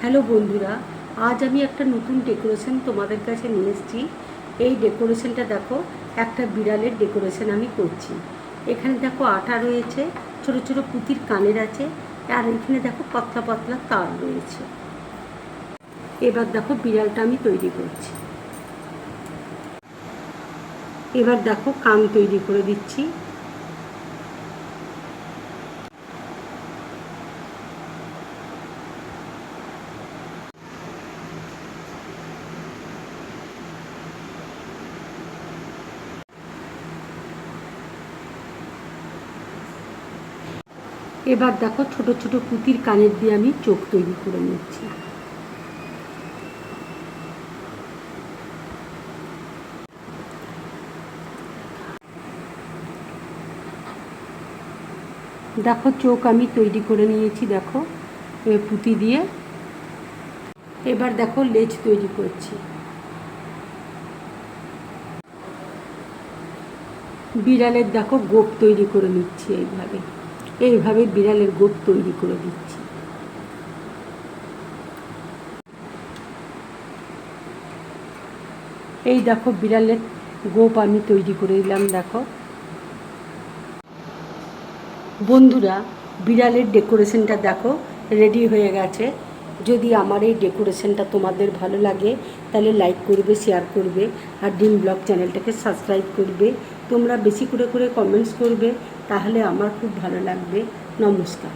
Hello বন্ধুরা, আজ আমি একটা নতুন ডেকোরেশন তোমাদের কাছে নিয়ে এসেছি। এই ডেকোরেশনটা দেখো, একটা বিড়ালের ডেকোরেশন আমি করছি। এখানে দেখো আটা রয়েছে, ছোট ছোট পুঁতির কানের আছে, আর এখানে দেখো পাতলা পাতলা তার রয়েছে। এবার দেখো বিড়ালটা আমি তৈরি করছি। এবার দেখো কান তৈরি করে দিচ্ছি। এবার দেখো ছোট ছোট পুঁতির কানের দিয়ে আমি চোখ তৈরি করে নিচ্ছি। দেখো চোখ আমি তৈরি করে নিয়েছি, দেখো পুঁতি দিয়ে। এবার দেখো লেজ তৈরি করছি। বিড়ালের দেখো গোঁফ তৈরি করে নিচ্ছি। এইভাবে বিড়ালের গোঁফ তৈরি করে দিচ্ছি। এই দেখো বিড়ালের গোঁফ আমি তৈরি করে দিলাম। দেখো বন্ধুরা, বিড়ালের ডেকোরেশনটা দেখো রেডি হয়ে গেছে। যদি আমার এই ডেকোরেশনটা তোমাদের ভালো লাগে তাহলে লাইক করবে, শেয়ার করবে, আর ড্রিম ব্লগ চ্যানেলটাকে সাবস্ক্রাইব করবে। তোমরা বেশি করে কমেন্টস করবে, তাহলে আমার খুব ভালো লাগবে। নমস্কার।